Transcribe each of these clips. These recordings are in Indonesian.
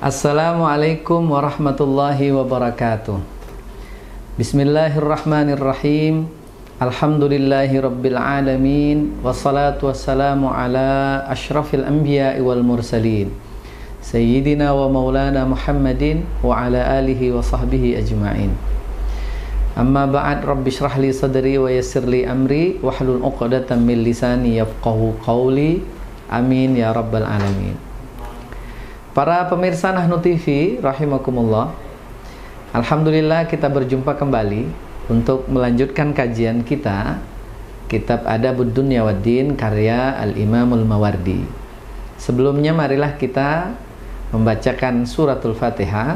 Assalamualaikum warahmatullahi wabarakatuh. Bismillahirrahmanirrahim. Alhamdulillahi rabbil alamin. Wassalatu wassalamu ala ashrafil anbiya'i wal mursalin Sayyidina wa maulana Muhammadin wa ala alihi wa sahbihi ajma'in. Amma ba'd, rabbi shrah li sadri wa yassir li amri wahlul 'uqdatam min lisani yafqahu qawli. Amin ya rabbal alamin. Para pemirsa Nahnu TV rahimakumullah, alhamdulillah kita berjumpa kembali untuk melanjutkan kajian kita Kitab Adabud Dunya Waddin karya Al-Imamul Mawardi. Sebelumnya marilah kita membacakan suratul Fatihah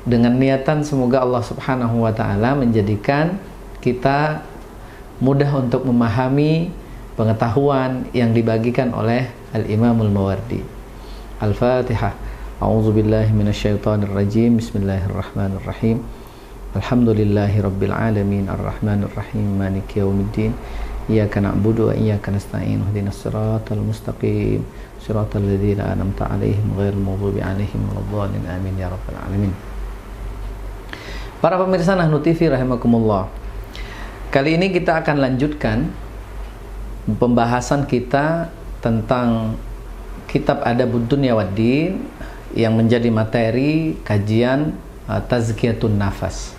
dengan niatan semoga Allah Subhanahu wa taala menjadikan kita mudah untuk memahami pengetahuan yang dibagikan oleh Al-Imamul Mawardi. Al-Fatihah. A'udzubillahi minasyaitonirrajim. Bismillahirrahmanirrahim. Alhamdulillahi rabbil alamin arrahmanirrahim maliki yaumiddin. Iyyaka na'budu wa iyyaka nasta'in. Ihdinas siratal mustaqim. Siratal ladzina an'amta 'alaihim ghairil maghdubi 'alaihim waladdallin. Amin ya rabbal alamin. Para pemirsa Nahnu TV rahimakumullah. Kali ini kita akan lanjutkan pembahasan kita tentang Kitab Adabud Dunya Waddin yang menjadi materi kajian Tazkiyatun Nafas.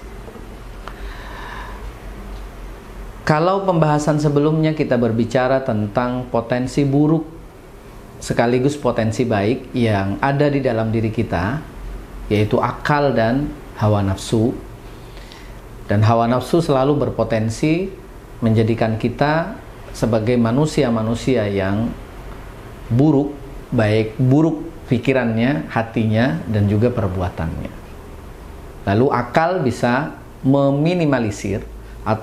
Kalau pembahasan sebelumnya kita berbicara tentang potensi buruk sekaligus potensi baik yang ada di dalam diri kita, yaitu akal dan hawa nafsu. Dan hawa nafsu selalu berpotensi menjadikan kita sebagai manusia-manusia yang buruk, baik buruk pikirannya, hatinya, dan juga perbuatannya. Lalu akal bisa meminimalisir,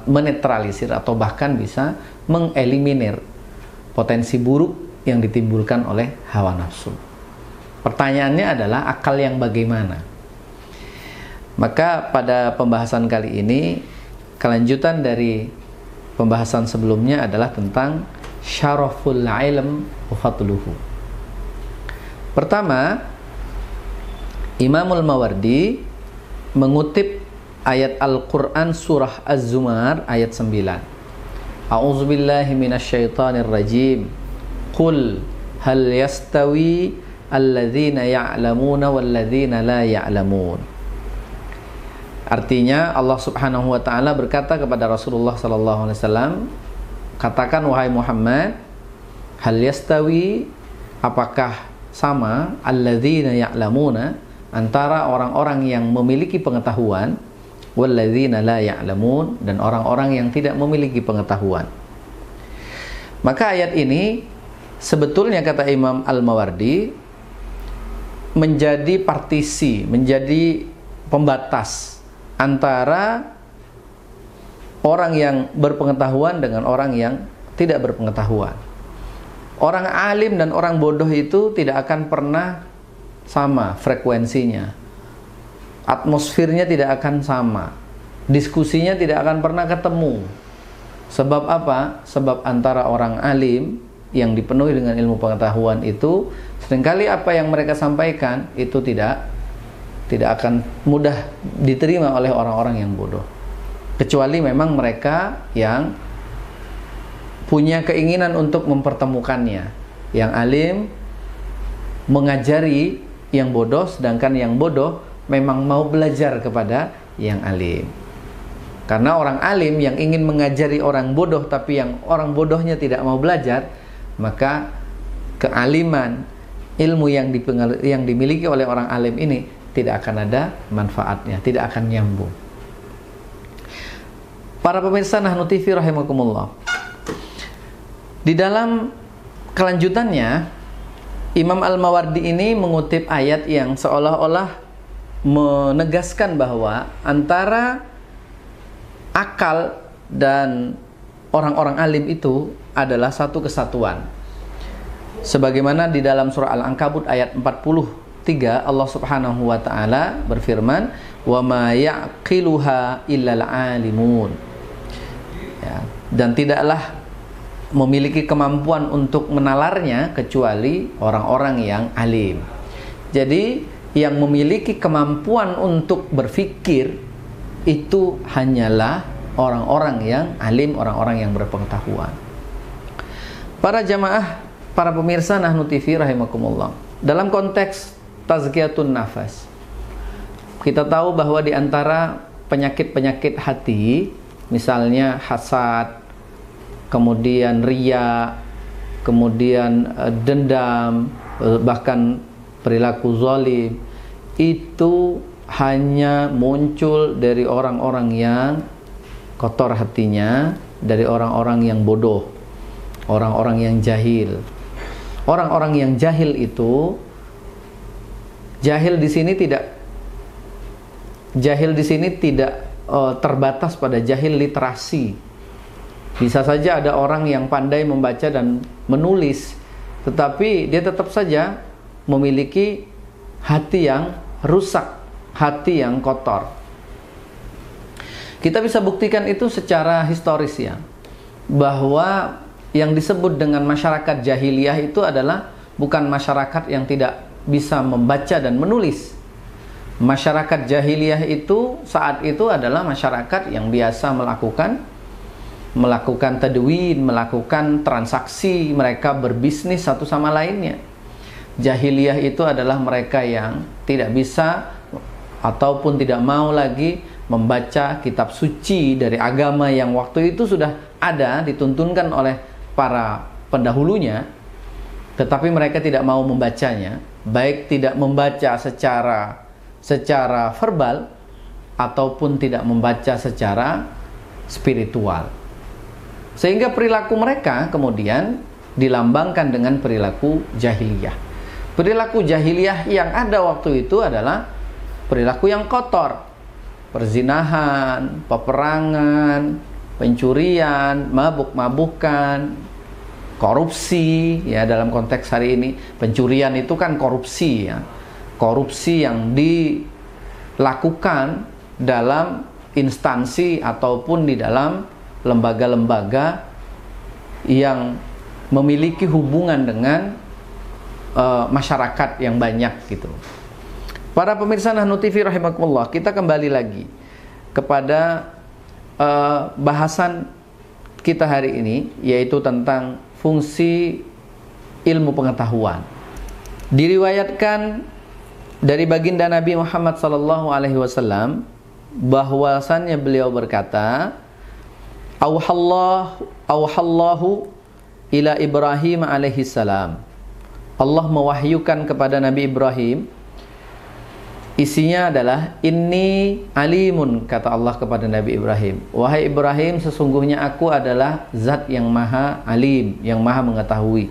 menetralisir, atau bahkan bisa mengeliminir potensi buruk yang ditimbulkan oleh hawa nafsu. Pertanyaannya adalah akal yang bagaimana? Maka pada pembahasan kali ini, kelanjutan dari pembahasan sebelumnya adalah tentang syaraful ilm wa fadluhu. Pertama, Imamul Mawardi mengutip ayat Al-Quran surah Az-Zumar ayat 9. A'udzubillahi minasyaitonir rajim. Qul hal yastawi alladzina ya'lamuna walladzina la ya'lamun. Artinya Allah Subhanahu wa taala berkata kepada Rasulullah sallallahu alaihi wasallam, katakan wahai Muhammad, hal yastawi, apakah sama alladzina ya'lamuna, antara orang-orang yang memiliki pengetahuan, walladzina la ya'lamun, dan orang-orang yang tidak memiliki pengetahuan. Maka ayat ini sebetulnya, kata Imam Al-Mawardi, menjadi partisi, menjadi pembatas antara orang yang berpengetahuan dengan orang yang tidak berpengetahuan. Orang alim dan orang bodoh itu tidak akan pernah sama frekuensinya. Atmosfernya tidak akan sama. Diskusinya tidak akan pernah ketemu. Sebab apa? Sebab antara orang alim yang dipenuhi dengan ilmu pengetahuan itu, seringkali apa yang mereka sampaikan itu tidak akan mudah diterima oleh orang-orang yang bodoh. Kecuali memang mereka yang punya keinginan untuk mempertemukannya. Yang alim mengajari yang bodoh, sedangkan yang bodoh memang mau belajar kepada yang alim. Karena orang alim yang ingin mengajari orang bodoh, tapi yang orang bodohnya tidak mau belajar, maka kealiman, ilmu yang dimiliki oleh orang alim ini tidak akan ada manfaatnya, tidak akan nyambung. Para pemirsa Nahnu TV rahimakumullah, di dalam kelanjutannya, Imam Al-Mawardi ini mengutip ayat yang seolah-olah menegaskan bahwa antara akal dan orang-orang alim itu adalah satu kesatuan. Sebagaimana di dalam surah Al-Ankabut ayat 43, Allah Subhanahu wa taala berfirman, "Wa ma ya'qiluha illal 'alimun." Ya, dan tidaklah memiliki kemampuan untuk menalarnya kecuali orang-orang yang alim. Jadi yang memiliki kemampuan untuk berpikir itu hanyalah orang-orang yang alim, orang-orang yang berpengetahuan. Para jamaah, para pemirsa Nahnu TV rahimakumullah, dalam konteks tazkiyatun nafas, kita tahu bahwa di antara penyakit-penyakit hati, misalnya hasad, kemudian riya, kemudian dendam, bahkan perilaku zalim, itu hanya muncul dari orang-orang yang kotor hatinya, dari orang-orang yang bodoh, orang-orang yang jahil. Orang-orang yang jahil itu, jahil di sini tidak terbatas pada jahil literasi. Bisa saja ada orang yang pandai membaca dan menulis, tetapi dia tetap saja memiliki hati yang rusak, hati yang kotor. Kita bisa buktikan itu secara historis ya, bahwa yang disebut dengan masyarakat jahiliyah itu adalah bukan masyarakat yang tidak bisa membaca dan menulis. Masyarakat jahiliyah itu saat itu adalah masyarakat yang biasa melakukan tadwin, melakukan transaksi, mereka berbisnis satu sama lainnya. Jahiliyah itu adalah mereka yang tidak bisa ataupun tidak mau lagi membaca kitab suci dari agama yang waktu itu sudah ada, dituntunkan oleh para pendahulunya, tetapi mereka tidak mau membacanya, baik tidak membaca secara verbal ataupun tidak membaca secara spiritual. Sehingga perilaku mereka kemudian dilambangkan dengan perilaku jahiliyah. Perilaku jahiliyah yang ada waktu itu adalah perilaku yang kotor. Perzinahan, peperangan, pencurian, mabuk-mabukan, korupsi, ya dalam konteks hari ini. Pencurian itu kan korupsi ya. Korupsi yang dilakukan dalam instansi ataupun di dalam lembaga-lembaga yang memiliki hubungan dengan masyarakat yang banyak gitu. Para pemirsa Nahnu TV rahimakumullah, kita kembali lagi kepada bahasan kita hari ini, yaitu tentang fungsi ilmu pengetahuan. Diriwayatkan dari baginda Nabi Muhammad SAW bahwasannya beliau berkata, Auhallahu ila Ibrahim alaihi salam. Allah mewahyukan kepada Nabi Ibrahim, isinya adalah inni alimun, kata Allah kepada Nabi Ibrahim, wahai Ibrahim, sesungguhnya aku adalah zat yang maha alim, yang maha mengetahui.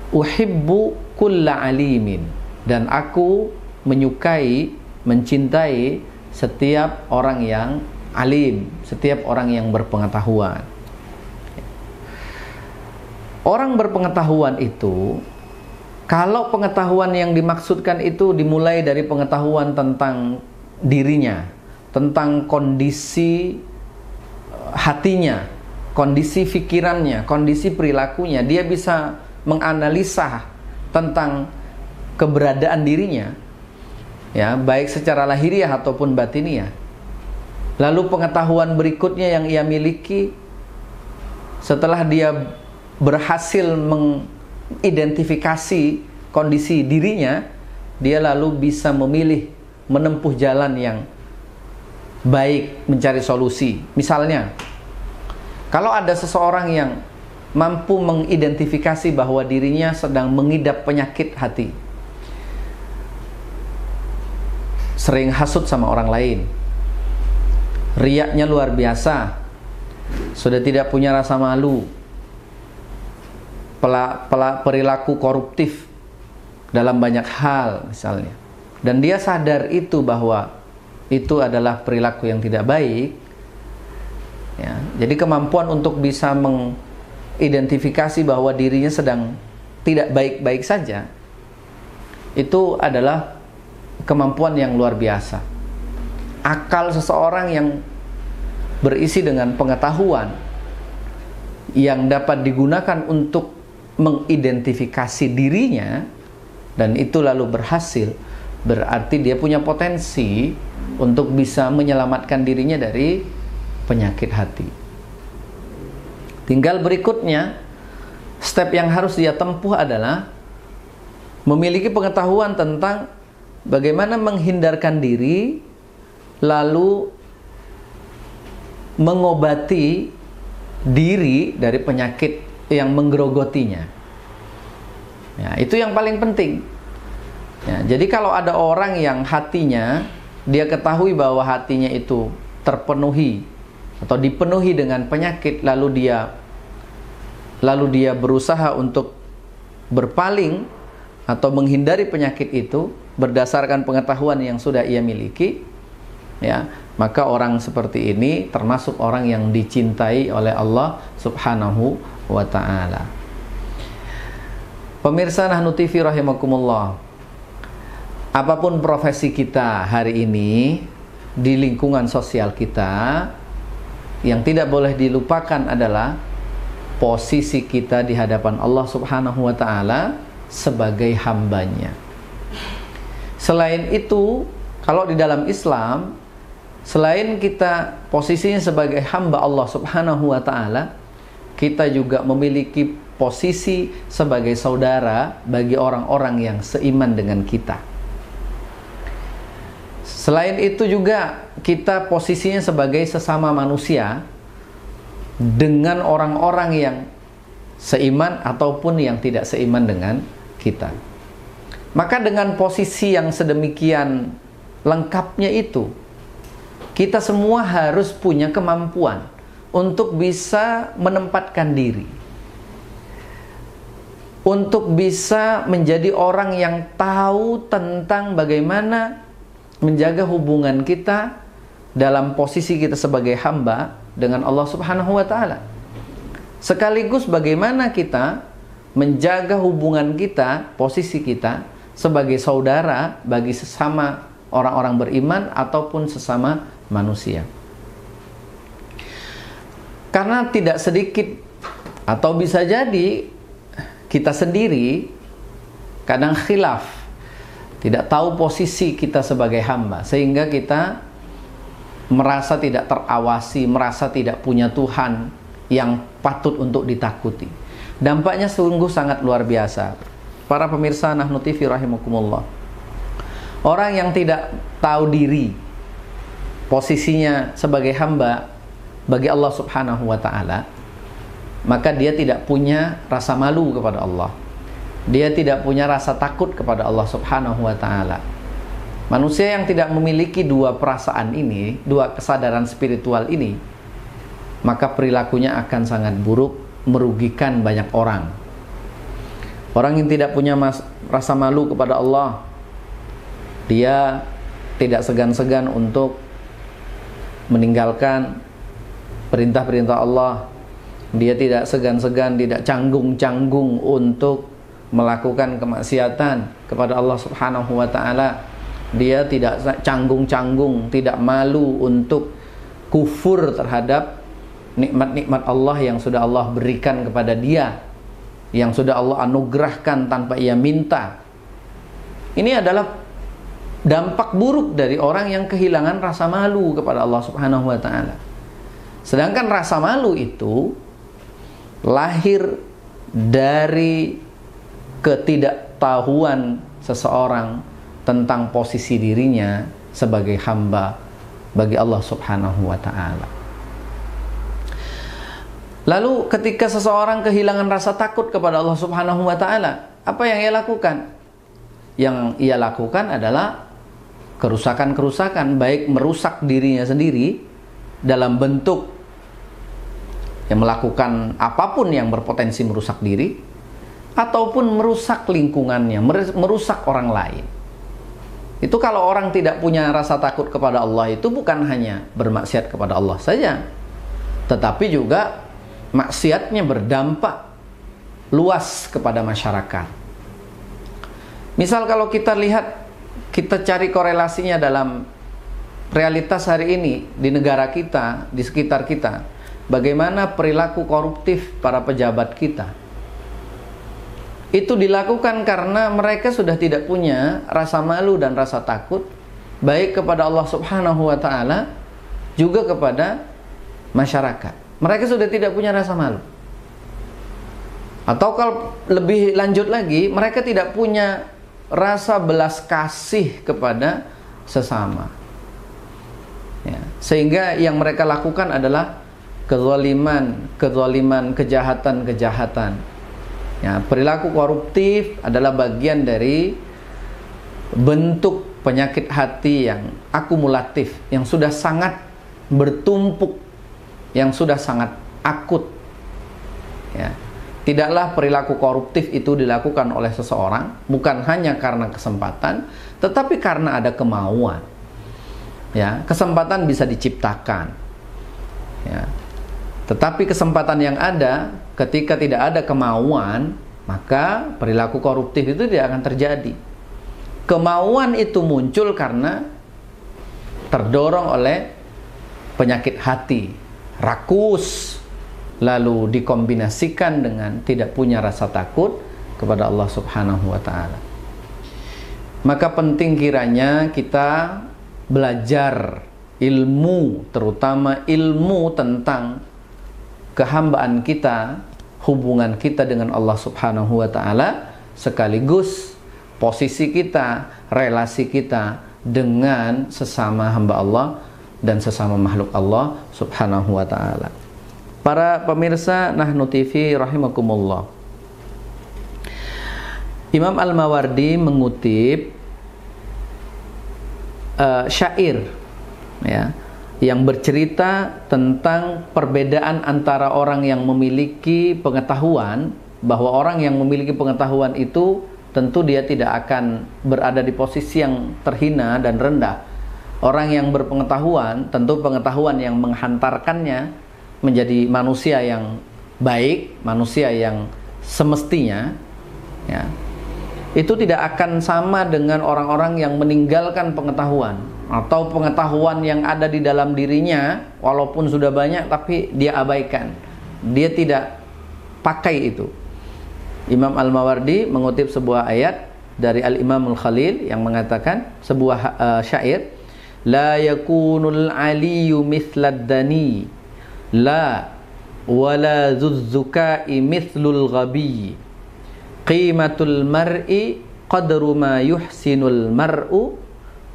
Uhibbu kulla alimin, dan aku menyukai, mencintai setiap orang yang alim, setiap orang yang berpengetahuan. Orang berpengetahuan itu, kalau pengetahuan yang dimaksudkan itu dimulai dari pengetahuan tentang dirinya, tentang kondisi hatinya, kondisi pikirannya, kondisi perilakunya, dia bisa menganalisa tentang keberadaan dirinya, ya, baik secara lahiriah ataupun batiniah. Lalu pengetahuan berikutnya yang ia miliki, setelah dia berhasil mengidentifikasi kondisi dirinya, dia lalu bisa memilih menempuh jalan yang baik mencari solusi. Misalnya, kalau ada seseorang yang mampu mengidentifikasi bahwa dirinya sedang mengidap penyakit hati, sering hasut sama orang lain, riyaknya luar biasa, sudah tidak punya rasa malu, perilaku koruptif dalam banyak hal misalnya, dan dia sadar itu bahwa itu adalah perilaku yang tidak baik, ya, jadi kemampuan untuk bisa mengidentifikasi bahwa dirinya sedang tidak baik-baik saja, itu adalah kemampuan yang luar biasa. Akal seseorang yang berisi dengan pengetahuan yang dapat digunakan untuk mengidentifikasi dirinya, dan itu lalu berhasil, berarti dia punya potensi untuk bisa menyelamatkan dirinya dari penyakit hati. Tinggal berikutnya, step yang harus dia tempuh adalah memiliki pengetahuan tentang bagaimana menghindarkan diri, lalu mengobati diri dari penyakit yang menggerogotinya. Ya, itu yang paling penting. Ya, jadi kalau ada orang yang hatinya, dia ketahui bahwa hatinya itu terpenuhi atau dipenuhi dengan penyakit, lalu dia berusaha untuk berpaling atau menghindari penyakit itu berdasarkan pengetahuan yang sudah ia miliki, ya, maka orang seperti ini termasuk orang yang dicintai oleh Allah Subhanahu wa ta'ala. Pemirsa Nahnu TV rahimakumullah, apapun profesi kita hari ini di lingkungan sosial kita, yang tidak boleh dilupakan adalah posisi kita di hadapan Allah Subhanahu wa ta'ala sebagai hambanya. Selain itu, kalau di dalam Islam, selain kita posisinya sebagai hamba Allah Subhanahu wa ta'ala, kita juga memiliki posisi sebagai saudara bagi orang-orang yang seiman dengan kita. Selain itu juga kita posisinya sebagai sesama manusia dengan orang-orang yang seiman ataupun yang tidak seiman dengan kita. Maka dengan posisi yang sedemikian lengkapnya itu, kita semua harus punya kemampuan untuk bisa menempatkan diri, untuk bisa menjadi orang yang tahu tentang bagaimana menjaga hubungan kita dalam posisi kita sebagai hamba dengan Allah Subhanahu wa ta'ala. Sekaligus bagaimana kita menjaga hubungan kita, posisi kita sebagai saudara bagi sesama orang-orang beriman ataupun sesama manusia. Karena tidak sedikit atau bisa jadi kita sendiri kadang khilaf, tidak tahu posisi kita sebagai hamba, sehingga kita merasa tidak terawasi, merasa tidak punya Tuhan yang patut untuk ditakuti. Dampaknya sungguh sangat luar biasa. Para pemirsa Nahnu TV rahimakumullah, orang yang tidak tahu diri posisinya sebagai hamba bagi Allah Subhanahu wa ta'ala, maka dia tidak punya rasa malu kepada Allah. Dia tidak punya rasa takut kepada Allah Subhanahu wa ta'ala. Manusia yang tidak memiliki dua perasaan ini, dua kesadaran spiritual ini, maka perilakunya akan sangat buruk, merugikan banyak orang. Orang yang tidak punya rasa malu kepada Allah, dia tidak segan-segan untuk meninggalkan perintah-perintah Allah. Dia tidak segan-segan, tidak canggung-canggung untuk melakukan kemaksiatan kepada Allah Subhanahu wa ta'ala. Dia tidak canggung-canggung, tidak malu untuk kufur terhadap nikmat-nikmat Allah yang sudah Allah berikan kepada dia, yang sudah Allah anugerahkan tanpa ia minta. Ini adalah dampak buruk dari orang yang kehilangan rasa malu kepada Allah Subhanahu wa ta'ala. Sedangkan rasa malu itu lahir dari ketidaktahuan seseorang tentang posisi dirinya sebagai hamba bagi Allah Subhanahu wa ta'ala. Lalu ketika seseorang kehilangan rasa takut kepada Allah Subhanahu wa ta'ala, apa yang ia lakukan? Yang ia lakukan adalah kerusakan-kerusakan, baik merusak dirinya sendiri dalam bentuk yang melakukan apapun yang berpotensi merusak diri, ataupun merusak lingkungannya, merusak orang lain. Itu kalau orang tidak punya rasa takut kepada Allah, itu bukan hanya bermaksiat kepada Allah saja, tetapi juga maksiatnya berdampak luas kepada masyarakat. Misal kalau kita lihat, kita cari korelasinya dalam realitas hari ini di negara kita, di sekitar kita, bagaimana perilaku koruptif para pejabat kita. itu dilakukan karena mereka sudah tidak punya rasa malu dan rasa takut, baik kepada Allah Subhanahu wa ta'ala, juga kepada masyarakat. Mereka sudah tidak punya rasa malu. Atau kalau lebih lanjut lagi, mereka tidak punya rasa belas kasih kepada sesama. Ya, sehingga yang mereka lakukan adalah kezaliman, kejahatan. Ya, perilaku koruptif adalah bagian dari bentuk penyakit hati yang akumulatif, yang sudah sangat bertumpuk, yang sudah sangat akut. Ya. Tidaklah perilaku koruptif itu dilakukan oleh seseorang bukan hanya karena kesempatan, tetapi karena ada kemauan. Ya, kesempatan bisa diciptakan. Ya. Tetapi kesempatan yang ada, ketika tidak ada kemauan, maka perilaku koruptif itu tidak akan terjadi. Kemauan itu muncul karena terdorong oleh penyakit hati, rakus, lalu dikombinasikan dengan tidak punya rasa takut kepada Allah Subhanahu wa ta'ala. Maka penting kiranya kita belajar ilmu, terutama ilmu tentang kehambaan kita, hubungan kita dengan Allah Subhanahu wa ta'ala, sekaligus posisi kita, relasi kita dengan sesama hamba Allah dan sesama makhluk Allah Subhanahu wa ta'ala. Para pemirsa Nahnu TV rahimakumullah, Imam Al-Mawardi mengutip syair, ya, yang bercerita tentang perbedaan antara orang yang memiliki pengetahuan, bahwa orang yang memiliki pengetahuan itu tentu dia tidak akan berada di posisi yang terhina dan rendah. Orang yang berpengetahuan, tentu pengetahuan yang menghantarkannya menjadi manusia yang baik, manusia yang semestinya, ya, itu tidak akan sama dengan orang-orang yang meninggalkan pengetahuan, atau pengetahuan yang ada di dalam dirinya walaupun sudah banyak tapi dia abaikan, dia tidak pakai itu. Imam Al-Mawardi mengutip sebuah ayat dari Al-Imam Al-Khalil yang mengatakan sebuah syair, la yakunul aliyu mithlad dani, la wala dzuzzukai mithlul ghabi, qimatul mar'i qadru ma yuhsinul mar'u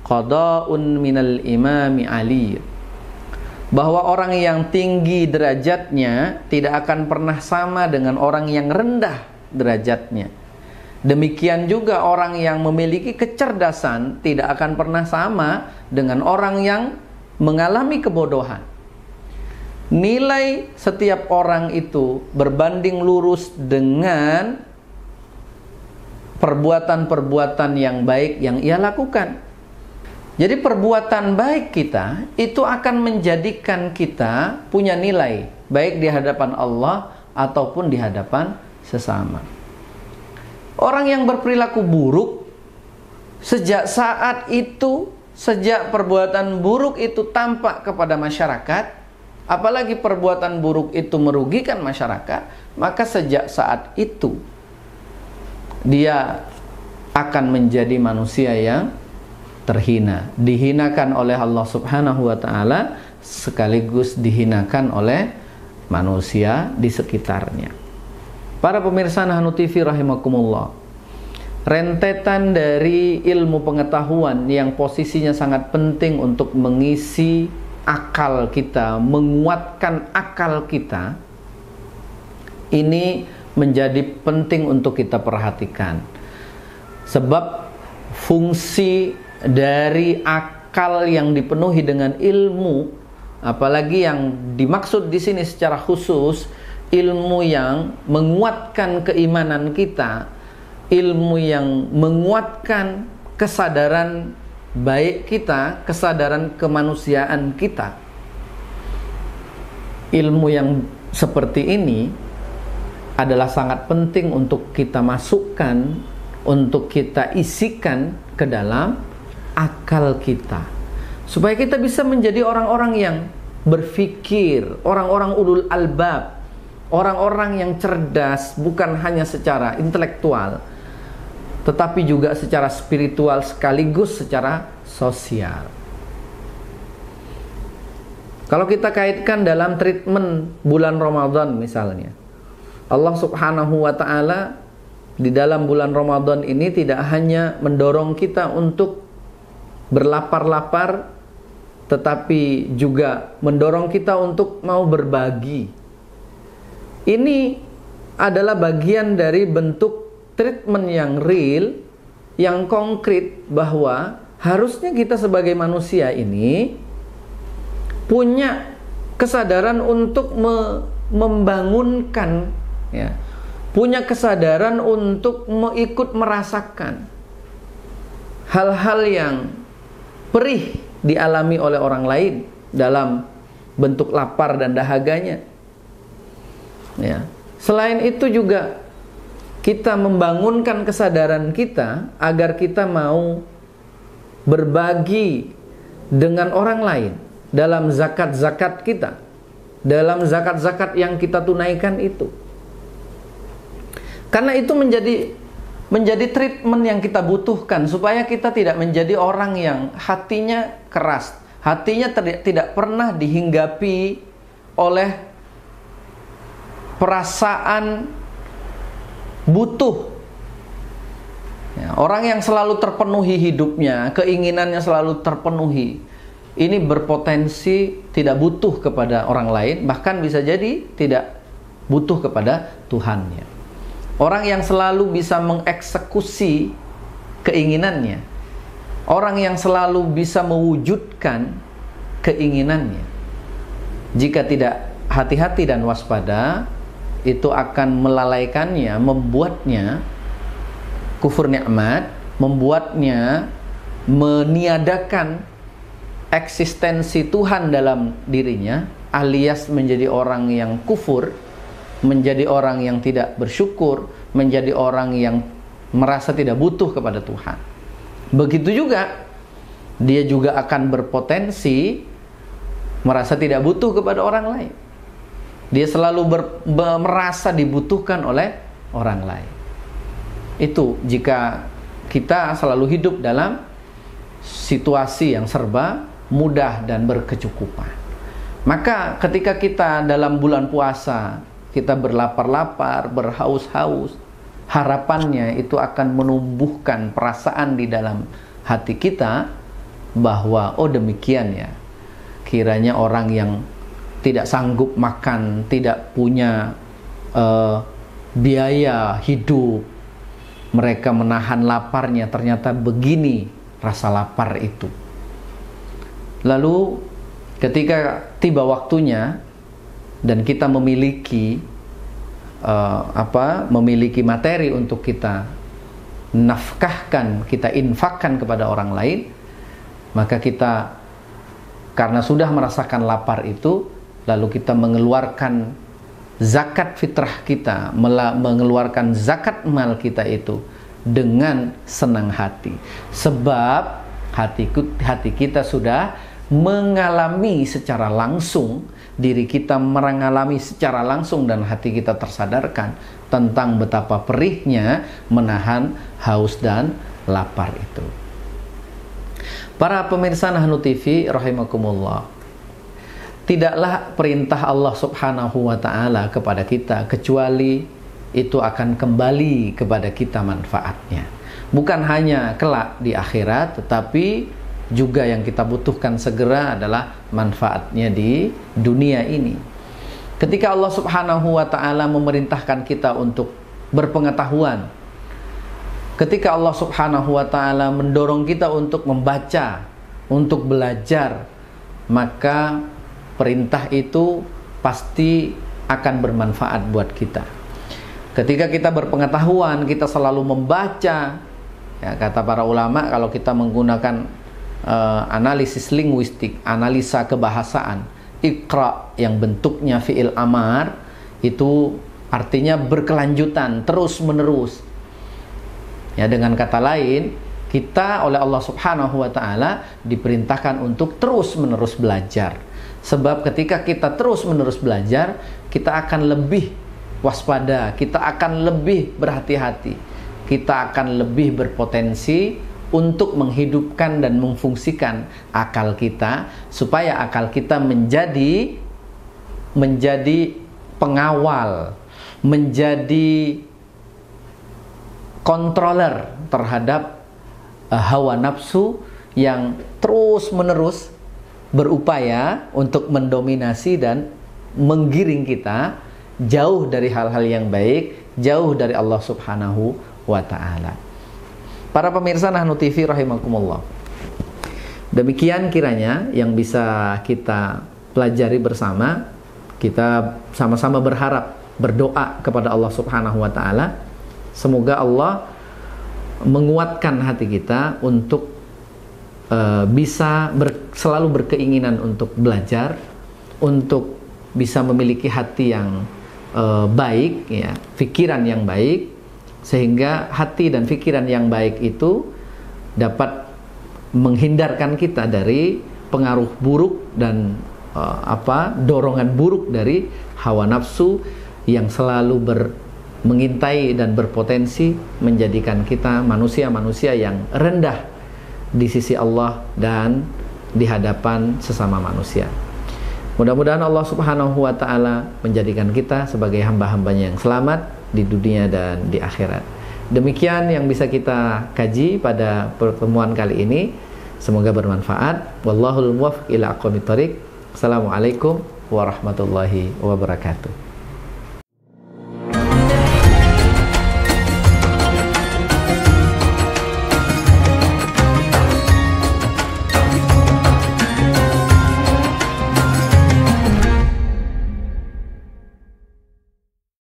qada'un minal imami ali. Bahwa orang yang tinggi derajatnya tidak akan pernah sama dengan orang yang rendah derajatnya. Demikian juga orang yang memiliki kecerdasan tidak akan pernah sama dengan orang yang mengalami kebodohan. Nilai setiap orang itu berbanding lurus dengan perbuatan-perbuatan yang baik yang ia lakukan. Jadi perbuatan baik kita itu akan menjadikan kita punya nilai, baik di hadapan Allah ataupun di hadapan sesama. Orang yang berperilaku buruk, sejak saat itu, sejak perbuatan buruk itu tampak kepada masyarakat, apalagi perbuatan buruk itu merugikan masyarakat, maka sejak saat itu dia akan menjadi manusia yang terhina, dihinakan oleh Allah Subhanahu wa ta'ala, sekaligus dihinakan oleh manusia di sekitarnya. Para pemirsa Nahnu TV rahimakumullah, rentetan dari ilmu pengetahuan yang posisinya sangat penting untuk mengisi akal kita, menguatkan akal kita, ini menjadi penting untuk kita perhatikan. Sebab fungsi dari akal yang dipenuhi dengan ilmu, apalagi yang dimaksud di sini secara khusus, ilmu yang menguatkan keimanan kita, ilmu yang menguatkan kesadaran baik kita, kesadaran kemanusiaan kita. Ilmu yang seperti ini adalah sangat penting untuk kita masukkan, untuk kita isikan ke dalam akal kita, supaya kita bisa menjadi orang-orang yang berfikir, orang-orang ulul albab, orang-orang yang cerdas bukan hanya secara intelektual, tetapi juga secara spiritual sekaligus secara sosial. Kalau kita kaitkan dalam treatment bulan Ramadan misalnya, Allah Subhanahu wa ta'ala di dalam bulan Ramadan ini tidak hanya mendorong kita untuk berlapar-lapar, tetapi juga mendorong kita untuk mau berbagi. Ini adalah bagian dari bentuk treatment yang real, yang konkret, bahwa harusnya kita sebagai manusia ini punya kesadaran untuk membangunkan, ya, punya kesadaran untuk ikut merasakan hal-hal yang perih dialami oleh orang lain dalam bentuk lapar dan dahaganya. Ya. Selain itu juga kita membangunkan kesadaran kita agar kita mau berbagi dengan orang lain dalam zakat-zakat kita, dalam zakat-zakat yang kita tunaikan itu. Karena itu menjadi treatment yang kita butuhkan supaya kita tidak menjadi orang yang hatinya keras, hatinya tidak pernah dihinggapi oleh perasaan butuh. Ya, orang yang selalu terpenuhi hidupnya, keinginannya selalu terpenuhi, ini berpotensi tidak butuh kepada orang lain, bahkan bisa jadi tidak butuh kepada Tuhannya. Orang yang selalu bisa mengeksekusi keinginannya, orang yang selalu bisa mewujudkan keinginannya, jika tidak hati-hati dan waspada, itu akan melalaikannya, membuatnya kufur nikmat, membuatnya meniadakan eksistensi Tuhan dalam dirinya, alias menjadi orang yang kufur, menjadi orang yang tidak bersyukur, menjadi orang yang merasa tidak butuh kepada Tuhan. Begitu juga dia juga akan berpotensi merasa tidak butuh kepada orang lain. Dia selalu merasa dibutuhkan oleh orang lain. Itu jika kita selalu hidup dalam situasi yang serba mudah dan berkecukupan. Maka ketika kita dalam bulan puasa, kita berlapar-lapar, berhaus-haus, harapannya itu akan menumbuhkan perasaan di dalam hati kita bahwa oh demikian ya, kiranya orang yang tidak sanggup makan, tidak punya biaya hidup, mereka menahan laparnya, ternyata begini rasa lapar itu. Lalu ketika tiba waktunya dan kita memiliki memiliki materi untuk kita nafkahkan, kita infakkan kepada orang lain, maka kita karena sudah merasakan lapar itu, lalu kita mengeluarkan zakat fitrah kita, mengeluarkan zakat mal kita itu dengan senang hati, sebab hati kita sudah mengalami secara langsung, diri kita mengalami secara langsung dan hati kita tersadarkan tentang betapa perihnya menahan haus dan lapar itu. Para pemirsa Nahnu TV rahimakumullah, tidaklah perintah Allah Subhanahu wa ta'ala kepada kita kecuali itu akan kembali kepada kita manfaatnya. Bukan hanya kelak di akhirat, tetapi juga yang kita butuhkan segera adalah manfaatnya di dunia ini. Ketika Allah Subhanahu wa ta'ala memerintahkan kita untuk berpengetahuan, ketika Allah Subhanahu wa ta'ala mendorong kita untuk membaca, untuk belajar, maka perintah itu pasti akan bermanfaat buat kita. Ketika kita berpengetahuan, kita selalu membaca, ya, kata para ulama, kalau kita menggunakan analisis linguistik, analisa kebahasaan, iqra yang bentuknya fi'il amar, itu artinya berkelanjutan, terus menerus. Ya, dengan kata lain, kita oleh Allah Subhanahu wa ta'ala diperintahkan untuk terus menerus belajar, Sebab ketika kita terus-menerus belajar, kita akan lebih waspada, kita akan lebih berhati-hati, kita akan lebih berpotensi untuk menghidupkan dan memfungsikan akal kita, supaya akal kita menjadi pengawal, menjadi controller terhadap hawa nafsu yang terus-menerus berupaya untuk mendominasi dan menggiring kita jauh dari hal-hal yang baik, jauh dari Allah Subhanahu wa ta'ala. Para pemirsa Nahnu TV rahimakumullah, demikian kiranya yang bisa kita pelajari bersama. Kita sama-sama berharap, berdoa kepada Allah Subhanahu wa ta'ala, semoga Allah menguatkan hati kita untuk bisa selalu berkeinginan untuk belajar, untuk bisa memiliki hati yang baik, ya, pikiran yang baik, sehingga hati dan pikiran yang baik itu dapat menghindarkan kita dari pengaruh buruk dan dorongan buruk dari hawa nafsu yang selalu mengintai dan berpotensi menjadikan kita manusia-manusia yang rendah di sisi Allah dan di hadapan sesama manusia. Mudah-mudahan Allah Subhanahu wa ta'ala menjadikan kita sebagai hamba-hambanya yang selamat di dunia dan di akhirat. Demikian yang bisa kita kaji pada pertemuan kali ini. Semoga bermanfaat. Wallahul muwaffiq ila aqwamit thoriq. Assalamualaikum warahmatullahi wabarakatuh.